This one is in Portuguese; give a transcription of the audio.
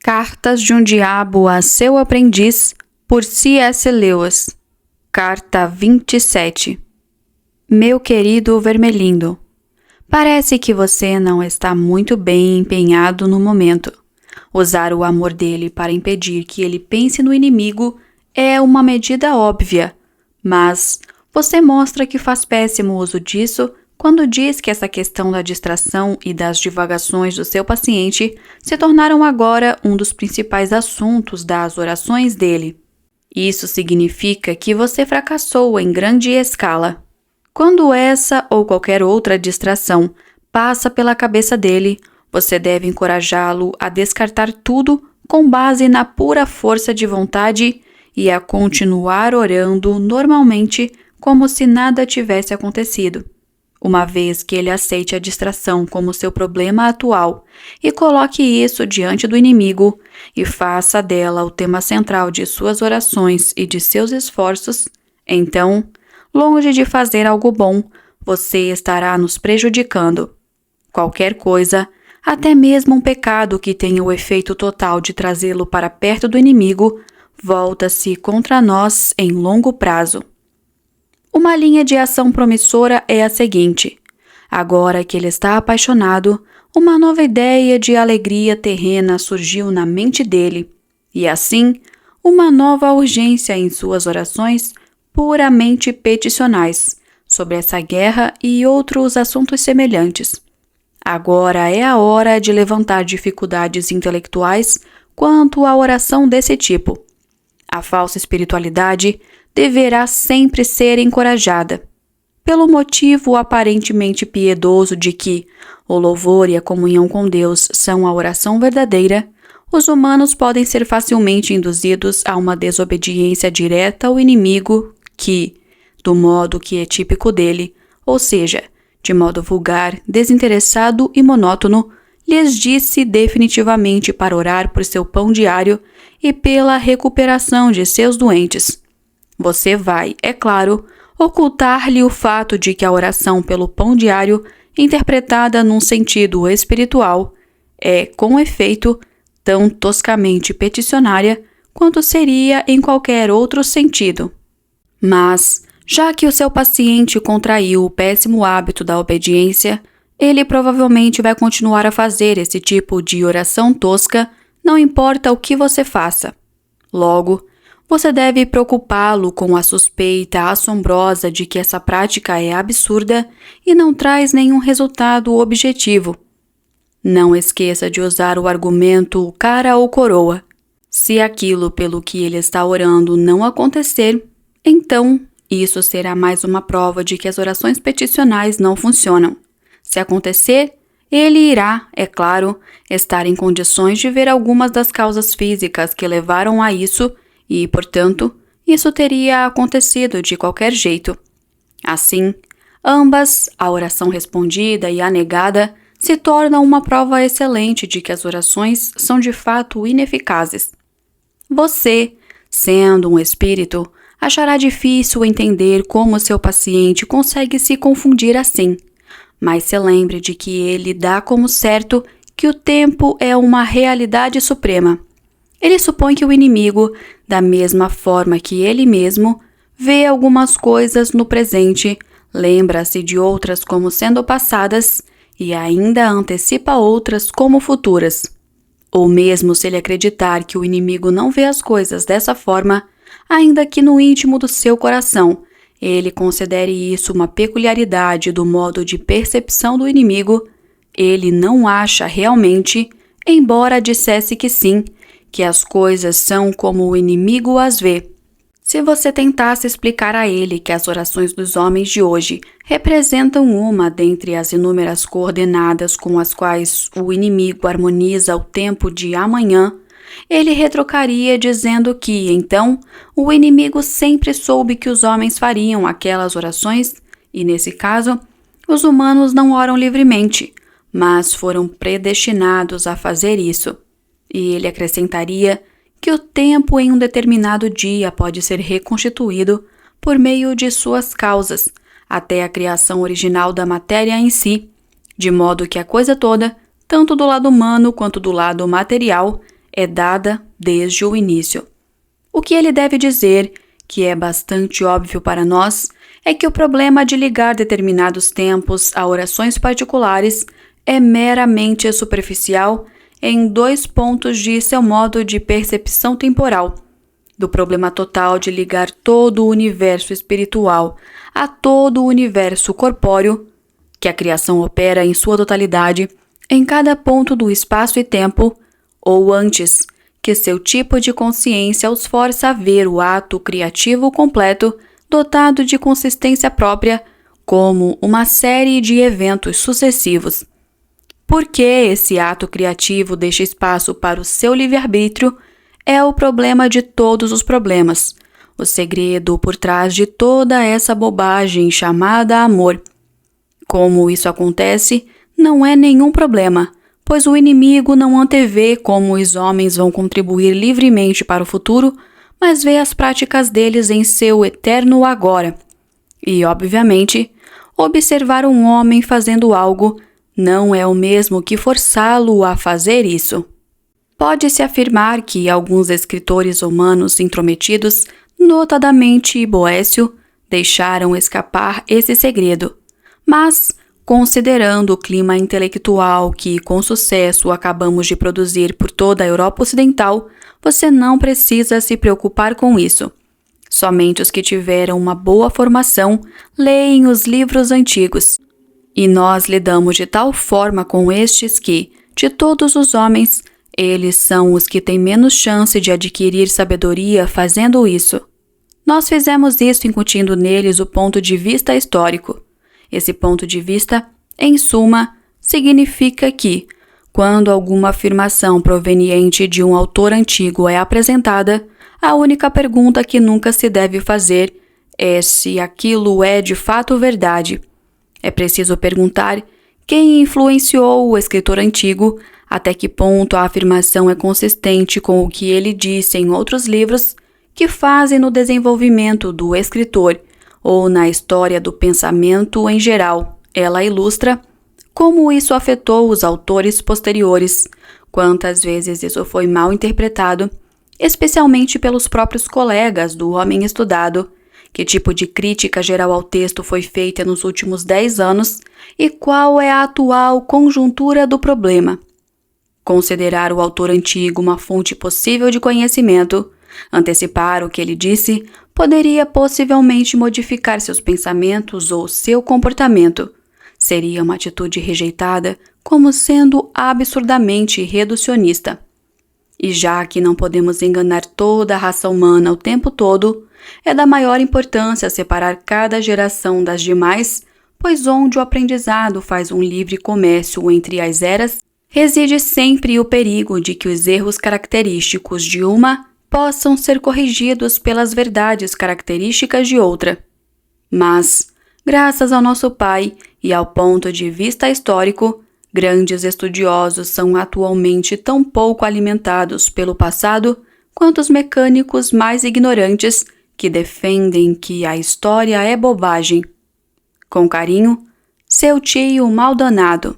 Cartas de um Diabo a seu Aprendiz, por C.S. Lewis. Carta 27. Meu querido Vermelindo, parece que você não está muito bem empenhado no momento. Usar o amor dele para impedir que ele pense no inimigo é uma medida óbvia, mas você mostra que faz péssimo uso disso quando diz que essa questão da distração e das divagações do seu paciente se tornaram agora um dos principais assuntos das orações dele. Isso significa que você fracassou em grande escala. Quando essa ou qualquer outra distração passa pela cabeça dele, você deve encorajá-lo a descartar tudo com base na pura força de vontade e a continuar orando normalmente como se nada tivesse acontecido. Uma vez que ele aceite a distração como seu problema atual e coloque isso diante do inimigo e faça dela o tema central de suas orações e de seus esforços, então, longe de fazer algo bom, você estará nos prejudicando. Qualquer coisa, até mesmo um pecado que tenha o efeito total de trazê-lo para perto do inimigo, volta-se contra nós em longo prazo. Uma linha de ação promissora é a seguinte: agora que ele está apaixonado, uma nova ideia de alegria terrena surgiu na mente dele, e assim, uma nova urgência em suas orações puramente peticionais, sobre essa guerra e outros assuntos semelhantes. Agora é a hora de levantar dificuldades intelectuais quanto à oração desse tipo. A falsa espiritualidade deverá sempre ser encorajada, pelo motivo aparentemente piedoso de que o louvor e a comunhão com Deus são a oração verdadeira. Os humanos podem ser facilmente induzidos a uma desobediência direta ao inimigo que, do modo que é típico dele, ou seja, de modo vulgar, desinteressado e monótono, lhes disse definitivamente para orar por seu pão diário e pela recuperação de seus doentes. Você vai, é claro, ocultar-lhe o fato de que a oração pelo pão diário, interpretada num sentido espiritual, é, com efeito, tão toscamente peticionária quanto seria em qualquer outro sentido. Mas, já que o seu paciente contraiu o péssimo hábito da obediência, ele provavelmente vai continuar a fazer esse tipo de oração tosca, não importa o que você faça. Logo, você deve preocupá-lo com a suspeita assombrosa de que essa prática é absurda e não traz nenhum resultado objetivo. Não esqueça de usar o argumento cara ou coroa. Se aquilo pelo que ele está orando não acontecer, então isso será mais uma prova de que as orações peticionais não funcionam. Se acontecer, ele irá, é claro, estar em condições de ver algumas das causas físicas que levaram a isso e, portanto, isso teria acontecido de qualquer jeito. Assim, ambas, a oração respondida e a negada, se tornam uma prova excelente de que as orações são de fato ineficazes. Você, sendo um espírito, achará difícil entender como seu paciente consegue se confundir assim, mas se lembre de que ele dá como certo que o tempo é uma realidade suprema. Ele supõe que o inimigo, da mesma forma que ele mesmo, vê algumas coisas no presente, lembra-se de outras como sendo passadas e ainda antecipa outras como futuras. Ou mesmo se ele acreditar que o inimigo não vê as coisas dessa forma, ainda que no íntimo do seu coração ele considere isso uma peculiaridade do modo de percepção do inimigo, ele não acha realmente, embora dissesse que sim, que as coisas são como o inimigo as vê. Se você tentasse explicar a ele que as orações dos homens de hoje representam uma dentre as inúmeras coordenadas com as quais o inimigo harmoniza o tempo de amanhã, ele retrocaria dizendo que, então, o inimigo sempre soube que os homens fariam aquelas orações e, nesse caso, os humanos não oram livremente, mas foram predestinados a fazer isso. E ele acrescentaria que o tempo em um determinado dia pode ser reconstituído por meio de suas causas, até a criação original da matéria em si, de modo que a coisa toda, tanto do lado humano quanto do lado material, é dada desde o início. O que ele deve dizer, que é bastante óbvio para nós, é que o problema de ligar determinados tempos a orações particulares é meramente superficial em 2 pontos de seu modo de percepção temporal, do problema total de ligar todo o universo espiritual a todo o universo corpóreo, que a criação opera em sua totalidade, em cada ponto do espaço e tempo, ou antes, que seu tipo de consciência os força a ver o ato criativo completo, dotado de consistência própria, como uma série de eventos sucessivos. Porque esse ato criativo deixa espaço para o seu livre-arbítrio é o problema de todos os problemas, o segredo por trás de toda essa bobagem chamada amor. Como isso acontece, não é nenhum problema, pois o inimigo não antevê como os homens vão contribuir livremente para o futuro, mas vê as práticas deles em seu eterno agora. E, obviamente, observar um homem fazendo algo não é o mesmo que forçá-lo a fazer isso. Pode-se afirmar que alguns escritores humanos intrometidos, notadamente Boécio, deixaram escapar esse segredo. Mas, considerando o clima intelectual que, com sucesso, acabamos de produzir por toda a Europa Ocidental, você não precisa se preocupar com isso. Somente os que tiveram uma boa formação leem os livros antigos. E nós lidamos de tal forma com estes que, de todos os homens, eles são os que têm menos chance de adquirir sabedoria fazendo isso. Nós fizemos isso incutindo neles o ponto de vista histórico. Esse ponto de vista, em suma, significa que, quando alguma afirmação proveniente de um autor antigo é apresentada, a única pergunta que nunca se deve fazer é se aquilo é de fato verdade. É preciso perguntar quem influenciou o escritor antigo, até que ponto a afirmação é consistente com o que ele disse em outros livros que fazem no desenvolvimento do escritor ou na história do pensamento em geral. Ela ilustra como isso afetou os autores posteriores, quantas vezes isso foi mal interpretado, especialmente pelos próprios colegas do homem estudado, que tipo de crítica geral ao texto foi feita nos últimos 10 anos e qual é a atual conjuntura do problema. Considerar o autor antigo uma fonte possível de conhecimento, antecipar o que ele disse, poderia possivelmente modificar seus pensamentos ou seu comportamento. Seria uma atitude rejeitada como sendo absurdamente reducionista. E já que não podemos enganar toda a raça humana o tempo todo, é da maior importância separar cada geração das demais, pois onde o aprendizado faz um livre comércio entre as eras, reside sempre o perigo de que os erros característicos de uma possam ser corrigidos pelas verdades características de outra. Mas, graças ao nosso Pai e ao ponto de vista histórico, grandes estudiosos são atualmente tão pouco alimentados pelo passado quanto os mecânicos mais ignorantes que defendem que a história é bobagem. Com carinho, seu tio Maldonado.